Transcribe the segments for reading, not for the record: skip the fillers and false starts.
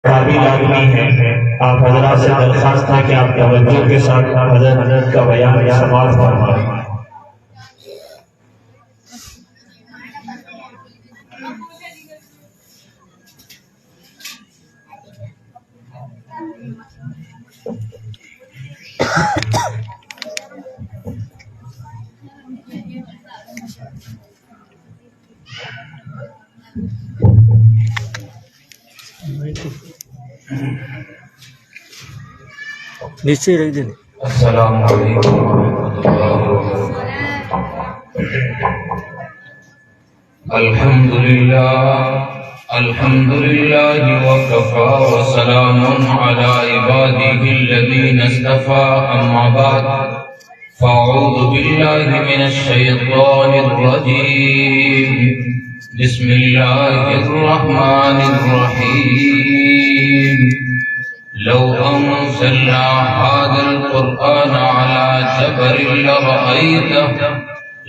قابل آدمی ہے۔ آپ حضرات سے درخواست تھا کہ آپ توجہ کے ساتھ حضرت کا بیان سماعت فرمائیں۔ نیچے رکھ دیں۔ السلام علیکم ورحمۃ اللہ وبرکاتہ۔ الحمد للہ وکفى وسلام علی عباده الذین اصطفى، اما بعد فاعوذ باللہ من الشیطان الرجیم، بسم اللہ الرحمن الرحیم۔ لو أنزلنا هذا القرآن على جبل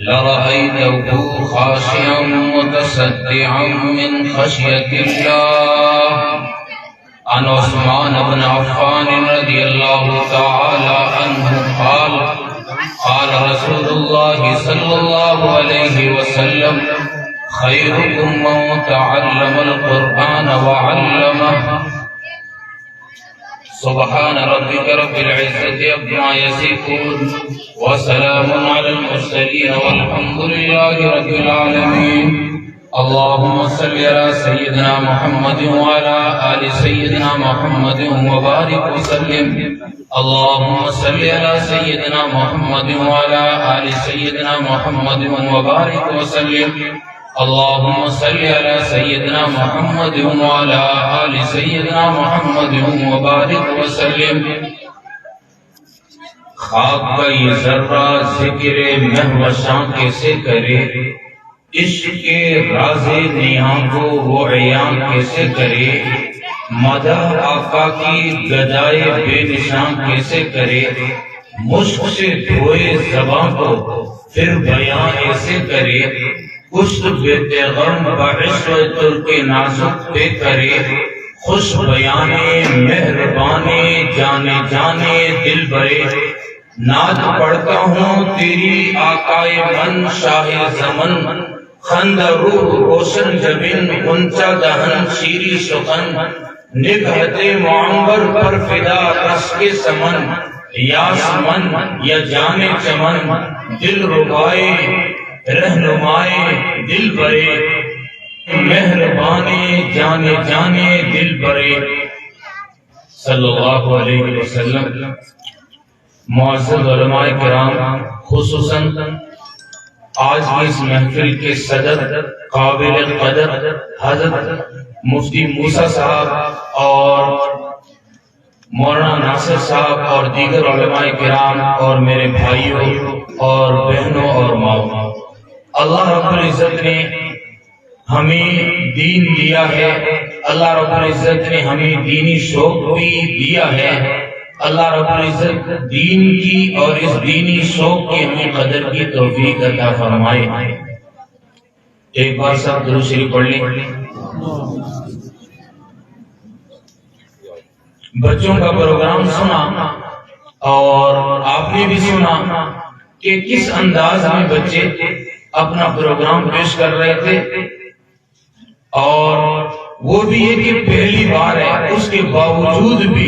لرأيته خاشعا متصدعا من خشية الله۔ عن عثمان بن عفان رضي الله تعالى عنه قال قال رسول الله صلى الله عليه وسلم خيركم من تعلم القرآن وعلمه۔ سبحان ربك رب العزة عما يصفون وسلام على المرسلين والحمد لله رب العالمين۔ اللهم صل على سيدنا محمد وعلى آل سيدنا محمد وبارك وسلم۔ اللهم صل على سيدنا محمد وعلى آل سيدنا محمد وبارك وسلم۔ اللهم صل على سيدنا محمد وعلى آل سيدنا محمد وبارك وسلم۔ خواب کا یہ ذرہ ذکر مہوشاں کیسے کرے، عشق کے راز نیاں کو وہ عیاں کیسے کرے، مدح آقا کی گدائے بے نشان کیسے کرے، مشک سے دھوئے زباں کو پھر بیاں ایسے کرے، کچھ بے پیغام بعشق ترک نازک پہ کرے، خوش بیانے مہربانے جانے جانے دل برے، نعت پڑھتا ہوں تیری آقائے من شاہ زمن، خندہ روح روشن جبین انچا دہن شیری سخن، نگہت معمر پر فدا رس کے سمن، یاسمن یا جانے چمن دل ربائے رہنمائے دل برے، مہربانے جانے جانے دل برے۔ صلی اللہ علیہ وسلم۔ معزز علماء کرام، خصوصاً آج کی اس محفل کے صدر قابل قدر حضرت مفتی موسیٰ صاحب اور مولانا ناصر صاحب اور دیگر علماء کرام اور میرے بھائیوں اور بہنوں اور ماؤں، اللہ رب العزت نے ہمیں دین دیا ہے، اللہ رب العزت نے ہمیں دینی شوق بھی دیا ہے، اللہ رب العزت دین کی اور اس دینی شوق کی ہمیں قدر کی توفیق عطا فرمائے۔ ایک بار سب درود شریف پڑھ لیں۔ بچوں کا پروگرام سنا اور آپ نے بھی سنا کہ کس انداز میں بچے اپنا پروگرام پیش کر رہے تھے، اور وہ بھی یہ کہ پہلی بار ہے، اس کے باوجود بھی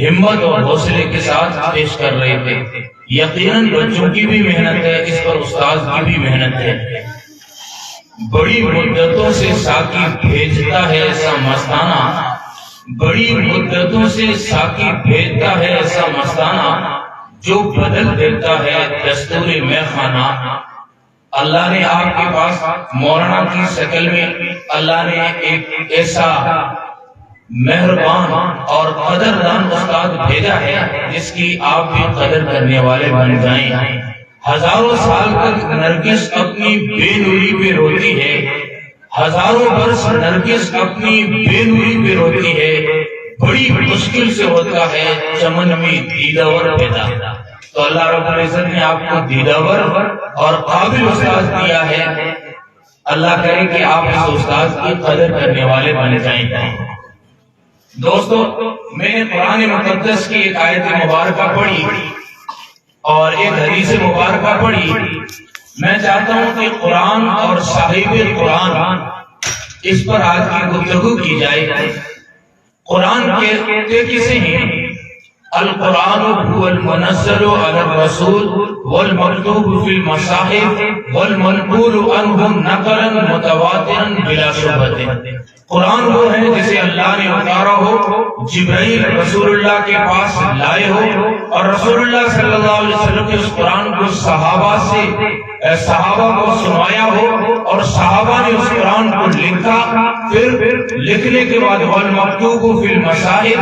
ہمت اور حوصلے کے ساتھ پیش کر رہے تھے۔ یقیناً بچوں کی بھی محنت ہے، اس پر استاد کی بھی محنت ہے۔ بڑی مدتوں سے ساقی بھیجتا ہے ایسا مستانہ، بڑی مدتوں سے ساقی بھیجتا ہے ایسا مستانہ، جو بدل دیتا ہے دستور میخانہ۔ اللہ نے آپ کے پاس مولانا کی شکل میں اللہ نے ایک ایسا مہربان اور قدردان استاد بھیجا ہے جس کی آپ بھی قدر کرنے والے بن جائیں۔ ہزاروں سال تک نرگس اپنی بے نوری پہ روتی ہے، ہزاروں برس نرگس اپنی بے نوری پہ روتی ہے، بڑی مشکل سے ہوتا ہے چمن میں دیداور پیدا۔ تو اللہ رب العزت نے آپ کو دیداور اور قابل استاد دیا ہے، اللہ کرے کہ آپ اس استاد کی قدر کرنے والے بن جائیں۔ دوستو، میں نے قرآن مقدس کی ایک آیت مبارکہ پڑھی اور ایک حدیث مبارکہ پڑھی. میں چاہتا ہوں کہ قرآن اور صاحب قرآن اس پر آج کی گفتگو کی جائے. قرآن کہتے کسے ہیں؟ القرآن هو المنزل على الرسول والمكتوب في المصاحف والمنقول عنهم نقلا متواترا بلا شبهة. قرآن وہ ہے جسے اللہ نے اتارا ہو، جبرائیل رسول اللہ کے پاس لائے ہو، اور رسول اللہ صلی اللہ علیہ وسلم نے اس قرآن کو صحابہ کو سنایا ہو، اور صحابہ نے اس قرآن کو لکھا. پھر لکھنے کے بعد والمکتوب فی المصاحف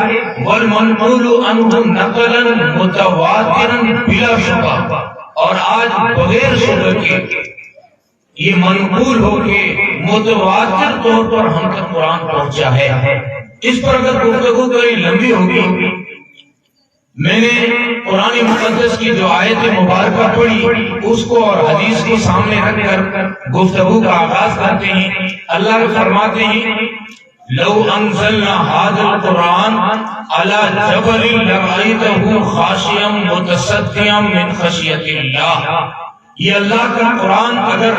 والمنقول عنہ نقلا متواترا بلا شبہ. اور آج بغیر شبہ کے یہ منقول ہو کے متواتر طور پر ہم تک قرآن پہنچا ہے. اس پر اگر گفتگو کری لمبی ہوگی. میں نے قرآن مقدس کی جو آیت مبارکہ پڑھی اس کو اور حدیث کو سامنے رکھ کر گفتگو کا آغاز کرتے ہیں. اللہ فرماتے ہیں لو انزلنا هذا القرآن على جبل لرأيته خاشعا متصدعا من خشية الله. یہ اللہ کا قرآن اگر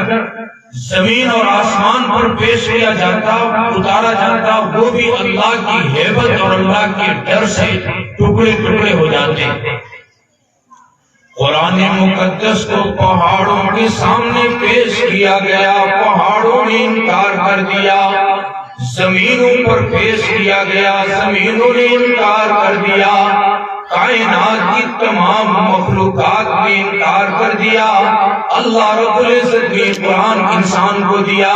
زمین اور آسمان پر پیش کیا جاتا، اتارا جاتا، وہ بھی اللہ کی ہیبت اور اللہ کے ڈر سے ٹکڑے ٹکڑے ہو جاتے. قرآن مقدس کو پہاڑوں کے سامنے پیش کیا گیا، پہاڑوں نے انکار کر دیا. زمینوں پر پیش کیا گیا، زمینوں نے انکار کر دیا. کائنات کی تمام مخلوقات نے انکار کر دیا. اللہ رب العزت نے قرآن انسان کو دیا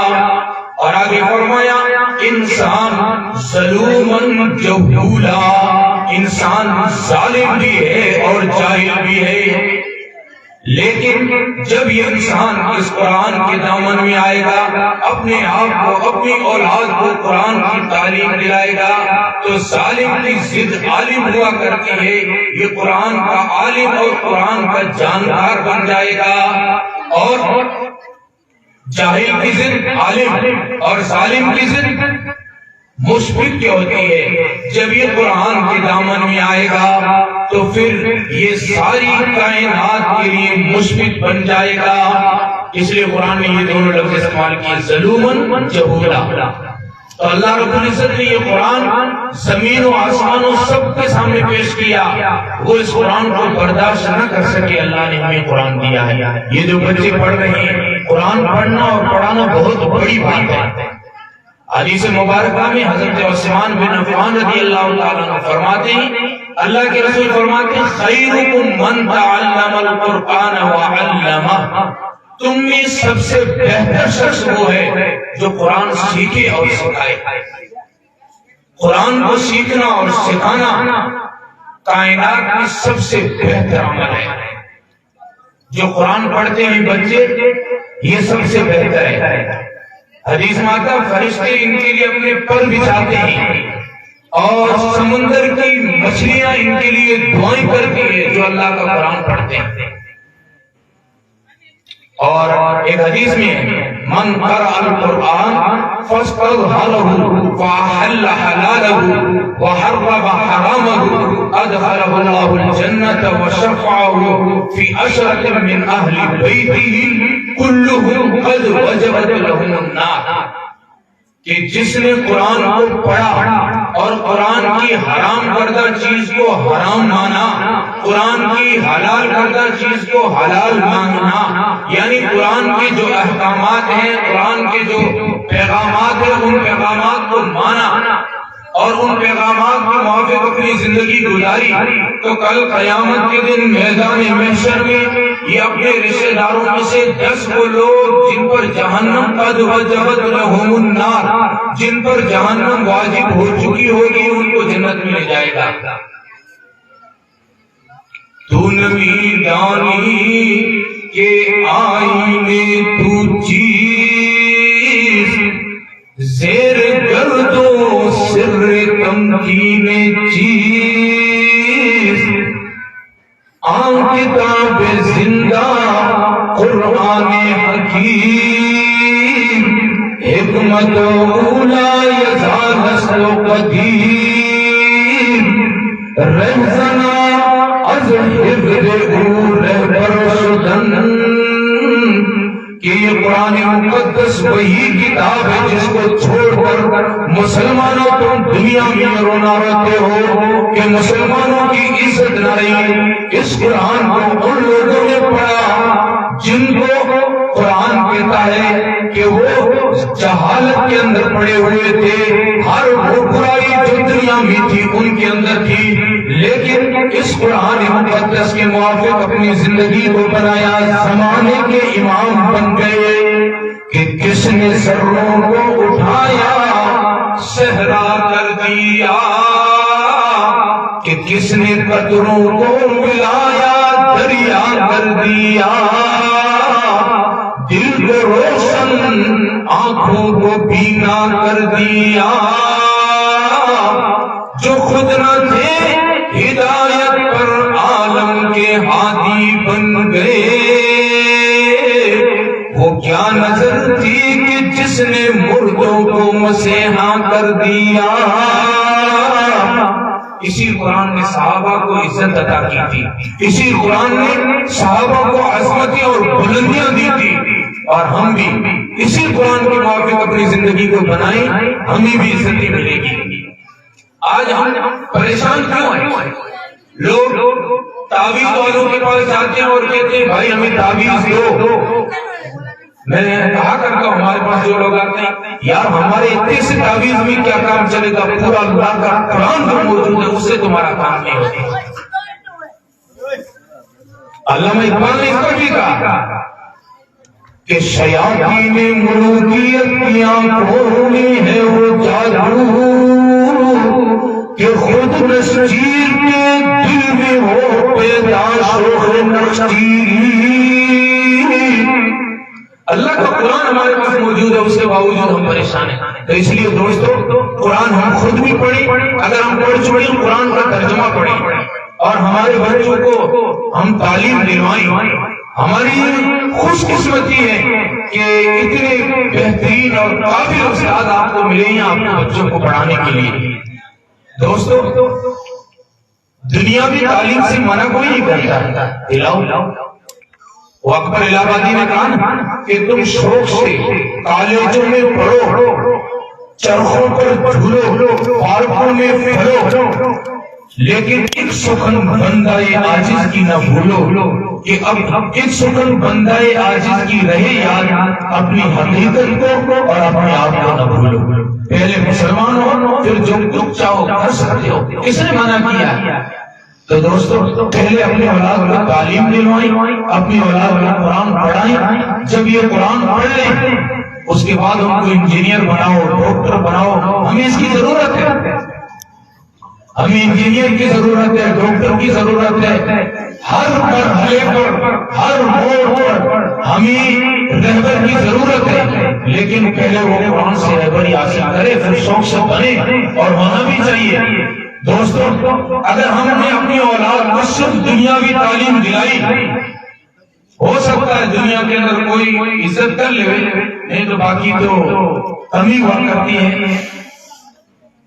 اور آگے فرمایا انسان ظلومن جہولا، انسان ظالم بھی ہے اور جاہل بھی ہے. لیکن جب یہ انسان اس قرآن کے دامن میں آئے گا، اپنے آپ کو اپنی اولاد کو قرآن کی تعلیم دلائے گا، تو ظالم کی ضد عالم ہوا کرتی ہے، یہ قرآن کا عالم اور قرآن کا جانکار بن جائے گا. اور جاہل کی ضد عالم اور ظالم کی ضد مشفق کی ہوتی ہے. جب یہ قرآن کے دامن میں آئے گا تو پھر یہ ساری کائنات کے لیے مشفق بن جائے گا. اس لیے قرآن نے یہ دونوں لفظ استعمال کیے، ظلومن جہولا. تو اللہ رب العزت نے یہ قرآن زمین و آسمان و سب کے سامنے پیش کیا. وہ اس قرآن کو برداشت نہ کر سکے، اللہ نے ہمیں قرآن دیا ہے. یہ جو بچے پڑھ رہے ہیں، قرآن پڑھنا اور پڑھانا بہت بڑی بات ہے. حدیث مبارکہ میں حضرت عثمان بن عفان رضی اللہ تعالیٰ عنہ فرماتے ہیں، اللہ کے رسول فرماتے ہیں خیرکم من تعلم القرآن وعلمہ. تم میں سب سے بہتر شخص وہ ہے جو قرآن سیکھے اور سکھائے. قرآن کو سیکھنا اور سکھانا کائنات کی سب سے بہتر عمل ہے. جو قرآن پڑھتے ہیں بچے، یہ سب سے بہتر ہے. حدیث میں آتا فرشتے ان کے لیے اپنے پر بچھاتے ہیں اور سمندر کی مچھلیاں ان کے لیے دعائیں کرتی ہیں جو اللہ کا قرآن پڑھتے ہیں. اور ایک حدیث میں من قرأ القرآن فاستظهره فأحل حلاله وحرم حرامه أدخله الله الجنة وشفعه في عشرة من أهل بيته كلهم قد وجبت لهم النار. کہ جس نے قرآن کو پڑھا اور قرآن کی حرام کردہ چیز کو حرام مانا، قرآن کی حلال کردہ چیز کو حلال ماننا، یعنی قرآن کے جو احکامات ہیں، قرآن کے جو پیغامات ہیں، ان پیغامات کو مانا اور ان پیغامات کے موافق اپنی زندگی گزاری، تو کل قیامت کے دن میدان محشر میں یہ اپنے رشتہ داروں میں سے 10 وہ لوگ جن پر جہنم قد وجبت لہم النار، جن پر جہنم واجب ہو چکی ہوگی، ان کو جنت میں لے جائے گا. تو نبی دانی کے آئینے تو چیز زیر گردو سر تمکین چیز، آن کتاب زندہ قرآن حکیم، حکمت اولا یزال اصل قدیم. رہزنا از حفظ او رہبر شدن کہ یہ قرآن مقدس وہی کتاب ہے جس کو چھوڑ کر مسلمانوں تم دنیا میں رونا رہتے ہو کہ مسلمانوں کی عزت نہ رہی۔ اس قرآن کو ان لوگوں نے پڑھا جن کو قرآن کہتا ہے کہ وہ جہالت کے اندر پڑے ہوئے تھے، ہر وہ برائی جو دنیا میں تھی ان کے اندر تھی، لیکن اس قرآن مقدس کے موافق اپنی زندگی کو بنایا، زمانے کے امام بن گئے کہ کس نے سروں کو اٹھایا صحرا کر دیا، کہ کس نے قطروں کو ملایا دریا کر دیا، دل کو روشن آنکھوں کو بینا کر دیا، جو خود نہ تھے ہدایت پر عالم کے ہادی بن گئے، وہ کیا نظر تھی کہ جس نے مردوں کو مسیحا کر دیا۔ اسی قرآن نے صحابہ کو عزت عطا کی تھی، اسی قرآن نے صحابہ کو عظمتیں اور بلندیاں دی تھی، اور ہم بھی اسی قرآن کے موافق اپنی زندگی کو بنائیں، ہمیں بھی عزت ملے گی۔ آج ہم پریشان کیوں ہیں؟ لوگ تعویذ والوں کے پاس جاتے ہیں اور کہتے ہیں بھائی ہمیں تعویذ دو۔ میں نے کہا کرتا ہوں ہمارے پاس جو لوگ آتے ہیں یار ہمارے اتنے سے تعویذ میں کیا کام چلے گا، پورا اللہ کا قرآن جو موجود ہے اس سے تمہارا کام نہیں ہوتا۔ علامہ اقبال نے اس کو بھی کہا کہ شیاطین ملوکیت کی آنکھوں میں ہے وہ جادو، کہ خود نشیر کے دل میں ہو پیدا شوق نشیری۔ اللہ کا قرآن ہمارے پاس موجود ہے، اس کے باوجود ہم پریشان ہیں۔ تو اس لیے دوستو قرآن ہم خود بھی پڑھیں، اگر ہم پڑھ چکے ہیں قرآن کا ترجمہ پڑھیں، اور ہمارے بچوں کو ہم تعلیم دلوائیں۔ ہماری خوش قسمتی ہے کہ اتنے بہترین اور قابل استاد آپ کو ملے ہیں اپنے بچوں کو پڑھانے کے لیے۔ دوستو دنیاوی تعلیم سے منع کوئی نہیں کرتا، دلاؤ۔ وہ اکبر الہ آبادی نے کہا کہ تم شوق سے کالجوں میں پڑھو، چرخوں پر جھولو، پارکوں میں پھرو، لیکن ایک سخن بندہ عاجز کی نہ بھولو، کہ اب ایک سخن بندہ عاجز کی رہے یاد، اپنی حقیقت کو اور اپنے آپ کو نہ بھولو۔ پہلے مسلمان ہو پھر جو کچھ چاہو کر سکتے ہو، کس نے منع کیا؟ تو دوستو پہلے اپنی اولاد کو تعلیم دلوائیں، اپنی اولاد کو قرآن پڑھائیں۔ جب یہ قرآن پڑھ لیں اس کے بعد ان کو انجینئر بناؤ، ڈاکٹر بناؤ۔ ہمیں اس کی ضرورت ہے، ہمیں انجینئر کی ضرورت ہے، ڈاکٹر کی ضرورت ہے۔ ہر مرحلے پر، ہر موڑ پر ہمیں رہبر کی ضرورت ہے، لیکن پہلے وہ قرآن سے رہبری حاصل کرے، پھر شوق سے بنے، اور ہونا بھی چاہیے۔ دوستو اگر ہم نے اپنی اولاد کو صرف دنیاوی تعلیم دلائی، ہو سکتا ہے دنیا کے اندر کوئی عزت کر لے، نہیں تو باقی تو کمی ہوا کرتی ہے،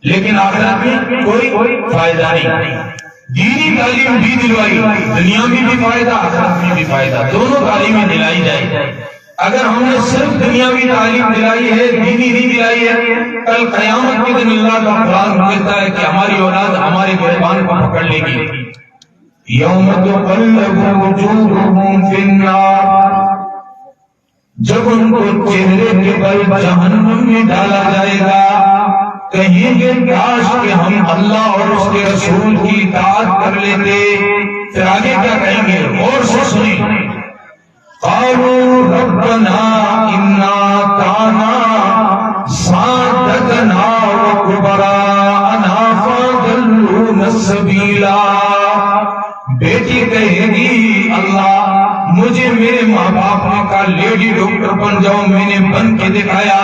لیکن آخرت میں کوئی فائدہ نہیں۔ دینی تعلیم بھی دلوائی، دنیا میں بھی فائدہ، آخرت میں بھی فائدہ، دونوں تعلیمیں دلائی جائے۔ اگر ہم نے صرف دنیاوی تعلیم دلائی ہے، دینی نہیں دلائی ہے، کل قیامت کے دن اللہ کا قرآن کہتا ہے کہ ہماری اولاد ہمارے گریبان کو پکڑ لے گی۔ یوم تقلب وجوہہم فی النار، جب ان کو چہرے کے بل جہنم میں ڈالا جائے گا، کہیں گے کاش کہ ہم اللہ اور اس کے رسول کی اطاعت کر لیتے۔ پھر آگے کیا کہیں گے؟ غور سے سنیں۔ قالوا ربنا انا كانا سادتنا وكبراءنا فضلونا السبيلا۔ بیٹی کہے گی اللہ مجھے میرے ماں باپ نے کہا لیڈی ڈاکٹر بن جاؤ، میں نے بن کے دکھایا،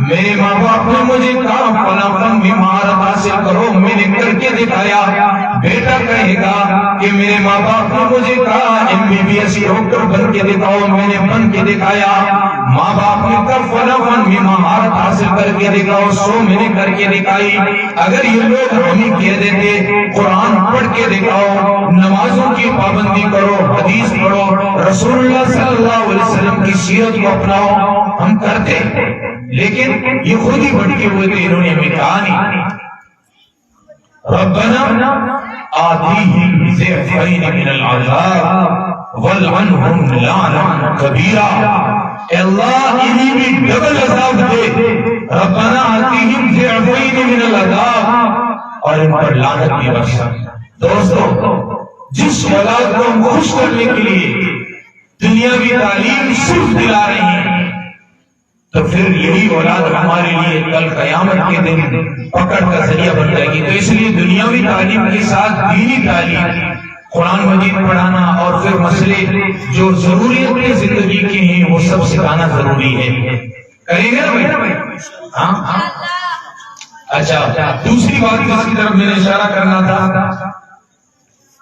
میرے ماں باپ نے مجھے کہا فلاں فن میں مہارت حاصل کرو، میں نے کر کے دکھایا۔ بیٹا کہے گا کہ میرے ماں باپ نے مجھے کہا MBBS ڈاکٹر بن کے دکھاؤ، میں نے بن کے دکھایا۔ ماں باپ نے کہا فلاں فن میں مہارت حاصل کر کے دکھاؤ، سو میں نے کر کے دکھائی۔ اگر یہ لوگ ہمیں کہہ دیتے قرآن کے دکھاؤ، نمازوں کی پابندی کرو، حدیث پڑھو، رسول اللہ صلی اللہ علیہ وسلم کی سیرت کو اپناؤ۔ ہم کرتے لیکن یہ خود ہی بھٹکے ہوئے تھے، انہوں نے ہمیں کہا نہیں۔ ربنا آتیہم ضعفین من العذاب والعنہم لعنا کبیرا، اے اللہ انہیں بھی ڈبل عذاب دے۔ ربنا آتیہم ضعفین من العذاب، اور ان پر لعنت بھی برسا۔ دوستو، جس اولاد کو ہم خوش کرنے کے لیے دنیاوی تعلیم صرف دلا رہے ہیں، تو پھر یہی اولاد ہمارے لیے کل قیامت کے دن پکڑ کا ذریعہ بن جائے گی۔ تو اس لیے دنیاوی تعلیم کے ساتھ دینی تعلیم، قرآن مجید پڑھانا اور پھر مسئلے جو ضروریت کی زندگی کے ہیں وہ سب سکھانا ضروری ہے۔ کریں گے نا بھائی؟ ہاں۔ اچھا، دوسری بات جس کی طرف میں نے اشارہ کرنا تھا،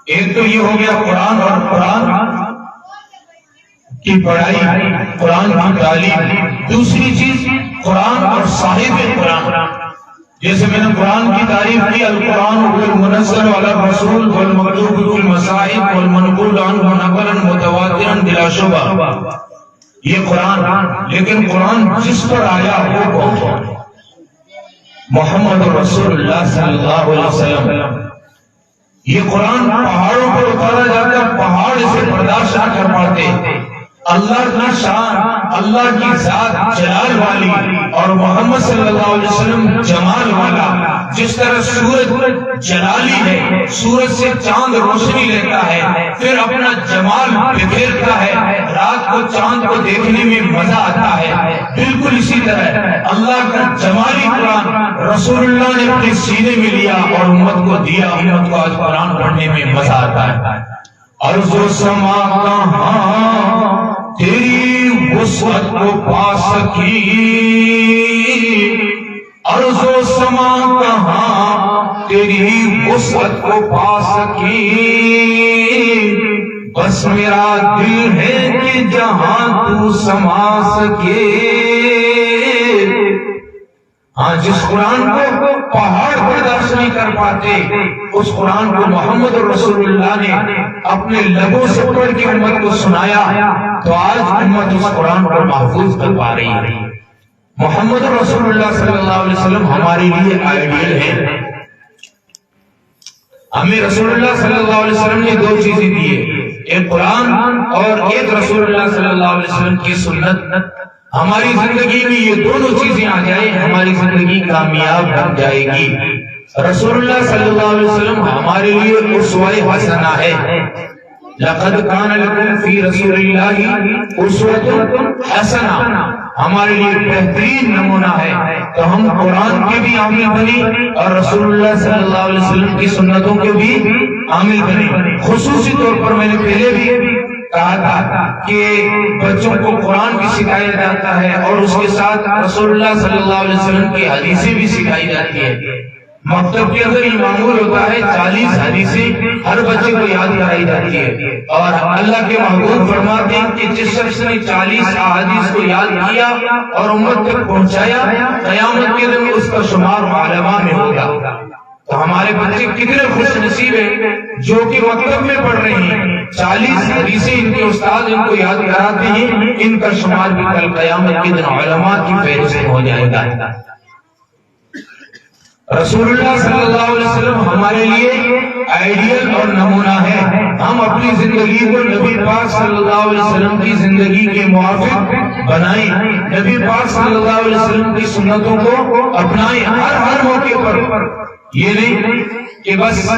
ایک تو یہ ہو گیا قرآن اور قرآن کی پڑھائی، قرآن کی تعلیم۔ دوسری چیز قرآن اور صاحب قرآن، جیسے میں نے قرآن کی تعریف کی، القرآن المنزل علی الرسول والمکتوب فی المصاحف والمنقول عنہ نقلا متواترا بلا شبہ، یہ قرآن۔ لیکن قرآن جس پر آیا وہ کون؟ محمد رسول اللہ صلی اللہ علیہ وسلم۔ یہ قرآن پہاڑوں پر اتارا جاتا، پہاڑ اسے برداشت نہ کر پاتے۔ اللہ کی شان، اللہ کی ذات جلال والی اور محمد صلی اللہ علیہ وسلم جمال والا، جس طرح سورج جلالی ہے، سورج سے چاند روشنی لیتا ہے، پھر اپنا جمال بکھیرتا ہے، رات کو چاند کو دیکھنے میں مزہ آتا ہے، بالکل اسی طرح اللہ کا جمالی قرآن رسول اللہ نے اپنے سینے میں لیا اور امت کو دیا۔ امت کو آج قرآن پڑھنے میں مزہ آتا ہے۔ ارض و سما کہاں تیری وسعت کو پا سکی، ارض و سما کہاں تیری وسعت کو پا سکی، بس میرا دل ہے کہ جہاں تو سما سکے۔ ہاں، جس قرآن کو پہاڑ برداشت نہیں کر پاتے، اس قرآن کو محمد رسول اللہ نے اپنے لبوں سے پڑھ کے امت کو سنایا، تو آج امت اس قرآن کو محفوظ کر پا رہی ہے۔ محمد رسول اللہ صلی اللہ علیہ وسلم ہمارے لیے آئیڈیل ہے۔ ہمیں رسول اللہ صلی اللہ علیہ وسلم نے دو چیزیں دی ہیں، ایک قرآن اور ایک رسول اللہ صلی اللہ علیہ وسلم کی سنت۔ ہماری زندگی میں یہ دونوں چیزیں آ جائیں، ہماری زندگی کامیاب بن جائے گی۔ رسول اللہ صلی اللہ علیہ وسلم ہمارے لیے اسوہ حسنہ ہے۔ لقد کان لکم فی رسول اللہ اسوۃ حسنہ، ہمارے لیے بہترین نمونہ ہے۔ تو ہم قرآن کے بھی عامل بنیں اور رسول اللہ صلی اللہ علیہ وسلم کی سنتوں کے بھی عامل بنیں۔ خصوصی طور پر میں نے پہلے بھی کہا تھا کہ بچوں کو قرآن بھی سکھایا جاتا ہے اور اس کے ساتھ رسول اللہ صلی اللہ علیہ وسلم کی حدیثیں بھی سکھائی جاتی ہے۔ مکتب کے اندر یہ معمول ہوتا ہے 40 حدیثیں ہر بچے کو یاد کرائی جاتی ہے، اور اللہ کے محبوب فرماتے ہیں کہ جس شخص نے 40 احادیث کو یاد کیا اور امت تک پہنچایا، قیامت کے دن اس کا شمار علماء میں ہوگا۔ تو ہمارے بچے کتنے خوش نصیب ہیں جو کہ مکتب میں پڑھ رہے ہیں، 40 حدیثیں ان کے استاد ان کو یاد کراتے ہیں، ان کا شمار بھی کل قیامت کے دن علماء کی فہرست میں ہو جائے گا۔ رسول اللہ صلی اللہ علیہ وسلم ہمارے لیے آئیڈیل اور نمونہ ہے۔ ہم اپنی زندگی کو نبی پاک صلی اللہ علیہ وسلم کی زندگی کے موافق بنائیں، نبی پاک صلی اللہ علیہ وسلم کی سنتوں کو اپنائیں ہر موقع پر۔ یہ نہیں کہ بس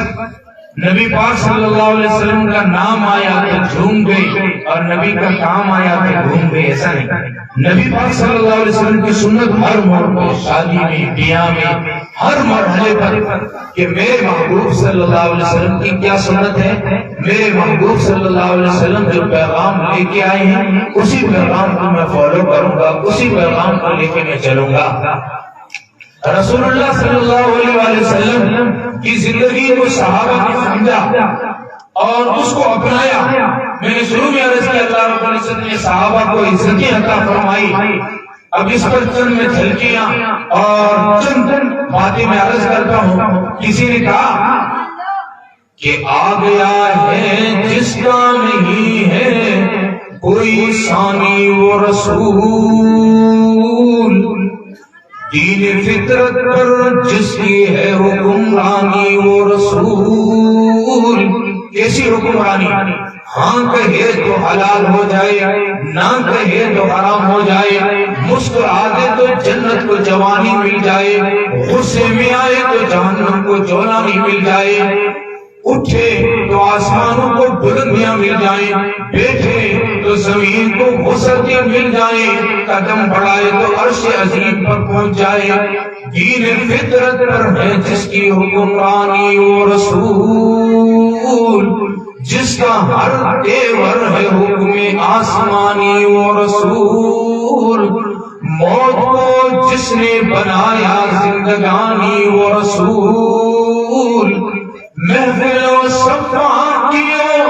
نبی پاک صلی اللہ علیہ وسلم کا نام آیا تو جھوم گئے اور نبی کا کام آیا تو گھوم گئے، ایسا نہیں۔ نبی پاک صلی اللہ علیہ وسلم کی سنت ہر موقع، شادی میں، بیاہ میں، ہر مرحلے پر کہ میرے محبوب صلی اللہ علیہ وسلم کی کیا سنت ہے، میرے محبوب صلی اللہ علیہ وسلم جو پیغام لے کے آئے ہیں اسی پیغام کو میں فالو کروں گا، اسی پیغام کو لے کے میں چلوں گا۔ رسول اللہ صلی اللہ علیہ وسلم کی زندگی کو صحابہ نے سمجھا اور اس کو اپنایا۔ میں نے شروع میں عرض کیا اللہ رب العزت نے صحابہ کو عزتیں عطا فرمائی۔ اب اس پر چند میں جھلکیاں اور چند باتیں میں عرض کرتا ہوں۔ کسی نے کہا کہ آ گیا ہے جس کا نہیں ہے کوئی ثانی و رسول، دین فطرت پر جس کی ہے حکمرانی و رسول۔ کیسی حکمرانی؟ ہاں کہے تو حلال ہو جائے، نہ کہے تو حرام ہو جائے، مسکرا دے تو جنت کو جوانی مل جائے، غصے میں آئے تو جہنم کو جولانی مل جائے، اٹھے تو آسمانوں کو بلندیاں مل جائیں، بیٹھے تو زمین کو وسعتیں مل جائیں، قدم بڑھائے تو عرش عظیم پر پہنچ جائے۔ دین فطرت پر ہے جس کی حکمرانی و رسول، جس کا ہر تیور ہے حکم آسمانی و رسول، موت کو جس نے بنایا زندگانی و رسول، محفل و صفان کیو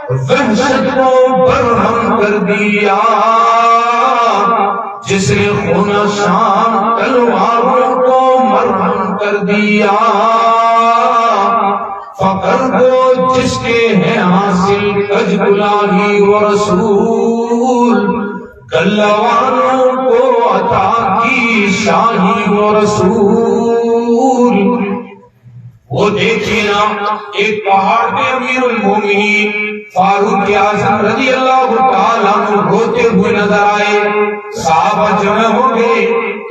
وحشت کو برہم کر دیا، جس نے خون شام تلواروں کو مرہم کر دیا، فقر کو جس کے ہے حاصل کج گلاہی و رسول، گلوانوں کو عطا کی شاہی و رسول۔ وہ دیکھیے نا ایک پہاڑ پہ امیر المومنین فاروق اعظم رضی اللہ تعالیٰ عنہ روتے ہوئے نظر آئے، صحابہ جمع ہو گئے،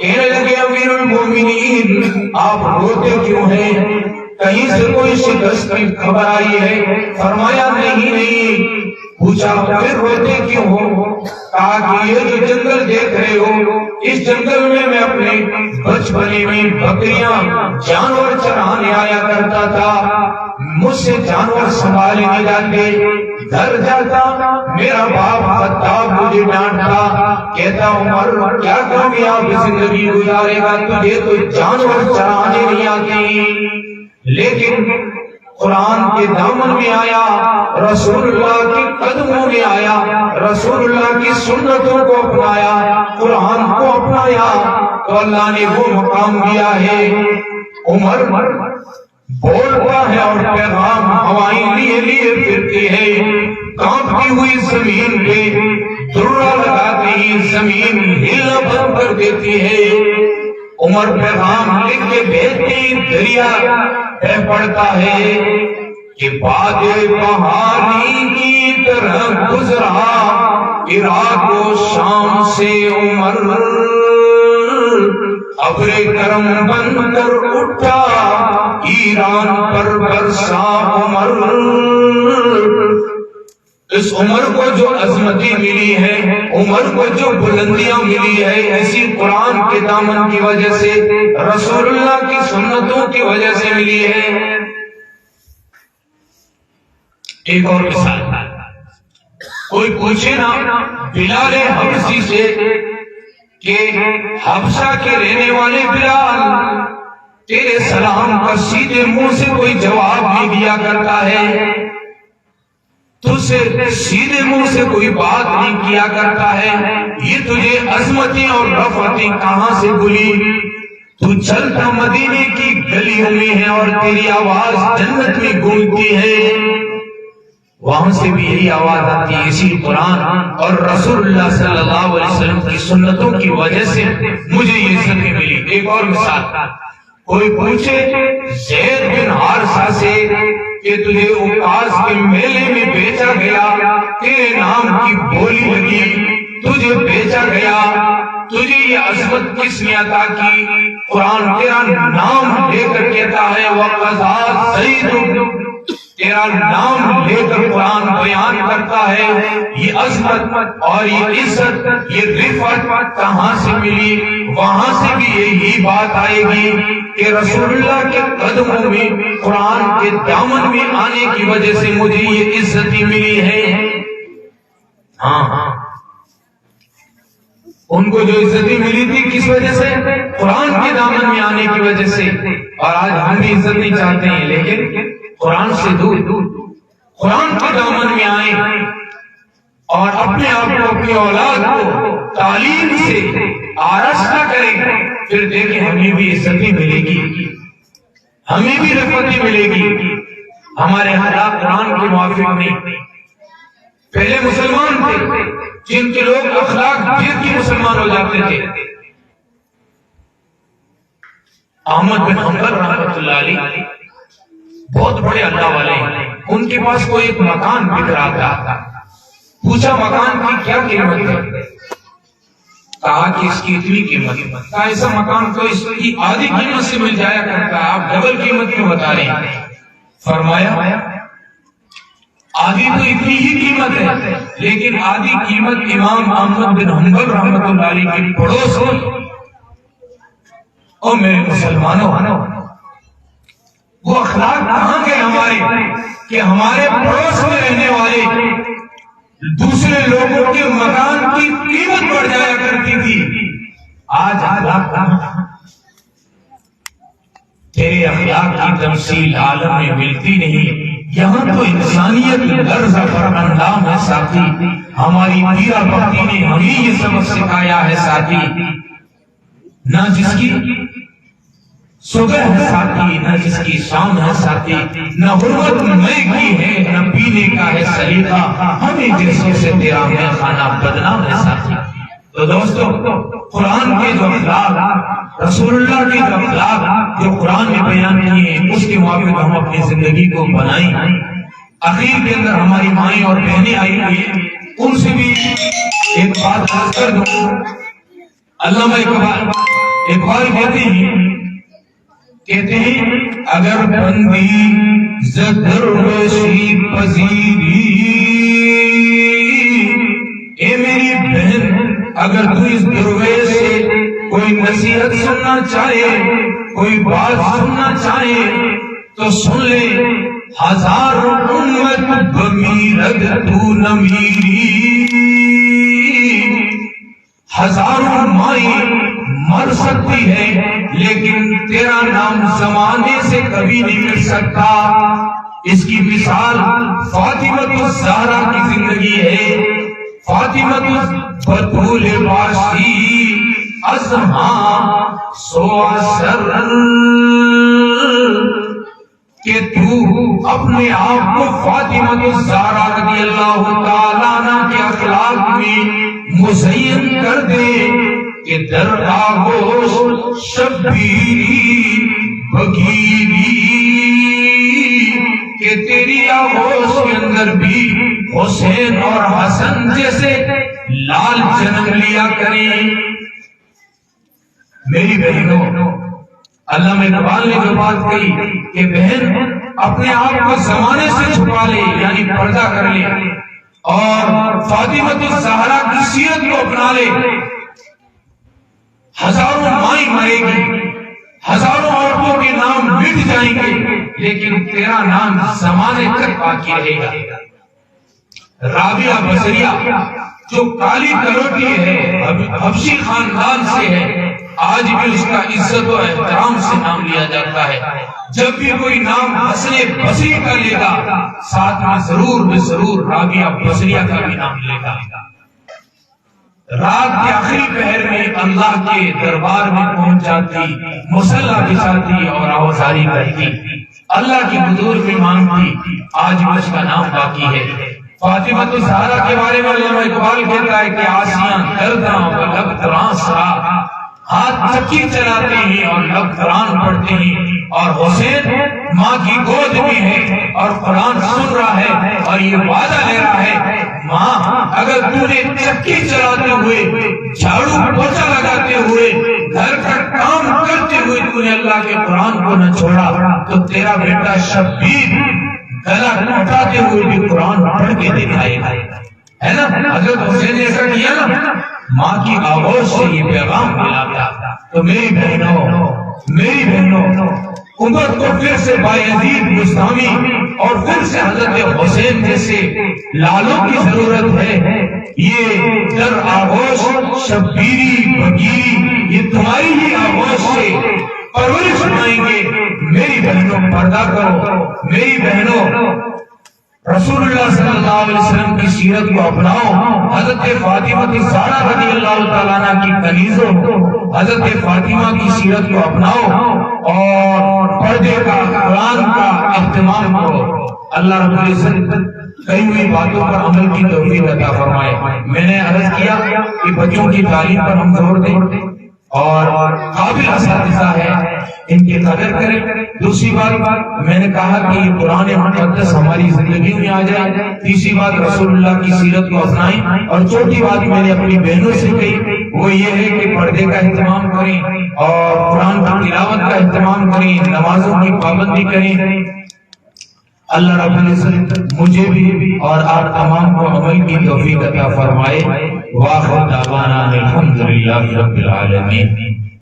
کہنے لگے امیر المومنین آپ روتے کیوں ہیں؟ کہیں سے کوئی شکست کی خبر آئی ہے؟ فرمایا نہیں۔ پوچھا پھر روتے کیوں ہو؟ کہا کہ یہ جو جنگل دیکھ رہے ہو، اس جنگل میں اپنے بچپنے میں بکریاں جانور چرانے آیا کرتا تھا، مجھ سے جانور سنبھالے نہیں جاتے، ڈر جاتا، میرا باپ خطاب مجھے ڈانٹتا، کہتا عمر کیا کامیاب زندگی گزارے گا، تجھے تو جانور چرانے نہیں آتی۔ لیکن قرآن کے دامن میں آیا، رسول اللہ کے قدموں میں آیا، رسول اللہ کی سنتوں کو اپنایا، قرآن کو اپنایا، تو اللہ نے وہ مقام دیا ہے۔ عمر بولتا ہے اور پیغام ہوائیں لیے لیے پھرتی ہے، کانپتی ہوئی زمین پہ درہ لگاتی ہی زمین ہلنا بند کر دیتی ہے۔ عمر پیغام لکھ کے بھیجتے ہی دریا بہ پڑتا ہے کہ باد بہاری کی طرح گزرا عراق و شام سے عمر، ابر کرم بن کر اٹھا ایران پر برسا عمر۔ اس عمر کو جو عظمتی ملی ہے، عمر کو جو بلندیاں ملی ہے، ایسی قرآن کے دامن کی وجہ سے، رسول اللہ کی سنتوں کی وجہ سے ملی ہے۔ ایک اور مثال، کوئی پوچھے نا بلال حبشی سے کہ حبشہ کے رہنے والے بلال، تیرے سلام کا سیدھے منہ سے کوئی جواب نہیں دیا کرتا ہے، تجھ سے سیدھے منہ سے کوئی بات نہیں کیا کرتا ہے، یہ تجھے عظمتیں اور رفعتیں کہاں سے بھولی؟ تو چلتا مدینے کی گلیوں میں ہے اور تیری آواز جنت میں گونجتی ہے، وہاں سے بھی یہی آواز آتی ہے۔ اسی قرآن اور رسول اللہ صلی اللہ علیہ وسلم کی سنتوں کی وجہ سے مجھے یہ عزت ملی۔ ایک اور مثال، کوئی پوچھے زید بن حارثہ سے کہ تجھے اوقاس کے میلے میں بیچا گیا، تیرے نام کی بولی لگی، تجھے بیچا گیا، تجھے یہ عظمت کس نے عطا کی؟ قرآن تیرا نام لے کر کہتا ہے وَقَضَى زَيْدٌ، تیرا نام لے کر قرآن بیان کرتا ہے۔ یہ عظمت اور یہ عزت، یہ رفعت کہاں سے ملی؟ وہاں سے بھی یہی بات آئے گی کہ رسول اللہ کے قدموں میں، قرآن کے دامن میں آنے کی وجہ سے مجھے یہ عزتی ملی ہے۔ ہاں ان کو جو عزتی ملی تھی کس وجہ سے؟ قرآن کے دامن میں آنے کی وجہ سے۔ اور آج ہم بھی عزت نہیں چاہتے ہیں، لیکن قرآن سے دور قرآن کے دامن میں آئیں اور اپنے آپ کو، اپنی اولاد کو تعلیم سے آراستہ کریں، پھر دیکھیں ہمیں بھی عزت ملے گی، ہمیں بھی رفعت ملے گی، ہمارے اخلاق قرآن کے موافق نہیں. پہلے مسلمان تھے جن کے لوگ اخلاق دیکھ کے مسلمان ہو جاتے تھے. احمد بن حنبل رحمۃ اللہ علیہ بہت بڑے اللہ والے ہیں. ان کے پاس کوئی ایک مکان بک رہا تھا. پوچھا مکان کی کیا قیمت ہے؟ کہا کہ اس کی اتنی قیمت. کہا ایسا مکان تو اس کی آدھی قیمت سے مل جایا کرتا ہے، آپ ڈبل قیمت کیوں بتا رہے ہیں؟ فرمایا آدھی تو اتنی ہی قیمت ہے، لیکن آدھی قیمت امام احمد بن حنبل رحمۃ اللہ علیہ کے پڑوس میں. اور میرے مسلمانوں، وہ اخلاق کہاں گئے ہمارے کہ ہمارے پڑوس میں رہنے والے دوسرے لوگوں کے مکان کی قیمت بڑھ جایا کرتی تھی. آج اخلاق کہاں؟ تیرے اخلاق کی تمثیل عالم میں ملتی نہیں. یہاں تو انسانیت لرز پر اندام ہے ساتھی. ہماری پیرا بھکتی نے ہمیں یہ سبق سکھایا ہے ساتھی. نہ جس کی صبح ہے ساتھی، نہ جس کی شام ہے ساتھی، نہ حرمت میں کی ہے نہ پینے کا ہے سلیقہ، ہمیں جیسوں سے تیرا میں خانہ بدنام ہے ساتھی. تو دوستو، قرآن کے جو اخلاق، رسول اللہ کے جو اخلاق جو قرآن میں بیان کیے ہیں، اس کے موافق ہم اپنی زندگی کو بنائیں. اخیر کے اندر ہماری مائیں اور بہنیں آئی ہوئی ہیں، ان سے بھی ایک بات عرض کر دوں. علامہ اقبال کہتے ہیں اگر بندی ز درویشی پذیری، اے میری بہن اگر تو اس درویش سے کوئی نصیحت سننا چاہے، کوئی بات سننا چاہے تو سن لے. ہزار امت بمیرد تو نمیری، ہزاروں مائیں مر سکتی ہے لیکن تیرا نام زمانے سے کبھی نہیں مل سکتا. اس کی مثال فاطمہ الزہرا کی زندگی ہے. فاطمہ بطول باشی ازہاں سو سر، کہ تو اپنے آپ کو فاطمہ الزہرا رضی اللہ تعالیٰ عنہ کے اخلاق میں مزین کر دے کہ در آغوش شبیری بگیری، کہ تیری آغوش کے اندر بھی حسین اور حسن جیسے لال جنم لیا کریں. میری بہنوں، علامہ اقبال نے جو بات کہی کہ بہن اپنے آپ کو زمانے سے چھپا لے، یعنی پردہ کر لے، اور فاطمہ الزہرا کی سیرت کو اپنا لے. ہزاروں مائیں مرے گی، ہزاروں عورتوں کے نام مٹ جائیں گے، لیکن تیرا نام زمانے تک باقی رہے گا. رابعہ بصریہ جو کالی کلوٹی ہے، حبشی خاندان سے ہے، آج بھی اس کا عزت و احترام سے نام لیا جاتا ہے. جب بھی کوئی نام حسن بصری کا لے گا، ساتھ میں ضرور رابعہ بصریہ کا بھی نام لے گا. رات کے آخری پہر میں اللہ کے دربار میں پہنچ جاتی، مصلی بچھاتی اور آوازاری کرتی، اللہ کی حضور میں مانگتی. آج بھی اس کا نام باقی ہے. فاطمہ الزہرا کے بارے میں علامہ اقبال کہتا ہے کہ آسیاں درداں و لب تراں سرا، ہاتھ چکی چلاتے ہیں اور لب قرآن پڑھتے ہیں، اور حسین ماں کی گود میں ہے اور قرآن سن رہا ہے اور یہ وعدہ لے رہا ہے، ماں اگر تو نے چکی چلاتے ہوئے، جھاڑو پوچھا لگاتے ہوئے، گھر کا کام کرتے ہوئے تو نے اللہ کے قرآن کو نہ چھوڑا، تو تیرا بیٹا شبیر گلا کٹاتے ہوئے بھی قرآن پڑھ کے دکھائے گا. ہے نا؟ حضرت حسین نے ایسا کیا نا، ماں کی آغوش سے یہ پیغام ملا تھا. تو میری بہنوں، امت کو پھر سے بایزید بستامی اور پھر سے حضرت حسین جیسے لالوں کی ضرورت ہے. یہ در آغوش شبیری بگیری، یہ تمہاری ہی آغوش سے پرورش پائیں گے. میری بہنوں پردہ کرو. میری بہنوں رسول اللہ صلی اللہ علیہ وسلم کی سیرت کو اپناؤ. حضرت فاطمہ الزہرا رضی اللہ تعالیٰ عنہ کی کنیزوں، حضرت فاطمہ کی سیرت کو اپناؤ اور پردے کا، قرآن کا اہتمام کرو۔ اللہ رب العزت کئی ہوئی باتوں پر عمل کی توفیق عطا فرمائے۔ میں نے عرض کیا کہ بچوں کی تعلیم پر ہم زور دیں اور قابل اساتذہ ہے ان کی قدر کریں۔ دوسری بات میں نے کہا کہ یہ قرآن مقدس ہماری زندگی میں آ جائے۔ تیسری بات رسول اللہ کی سیرت کو اپنائیں۔ اور چوتھی بات میں نے اپنی بہنوں سے کہی وہ یہ ہے کہ پردے کا اہتمام کریں اور قرآن کی تلاوت کا اہتمام کریں، نمازوں کی پابندی کریں۔ اللہ رب العزت مجھے بھی اور آپ تمام کو عمل کی توفیق عطا فرمائے۔ وآخر دعوانا الحمدللہ رب العالمین۔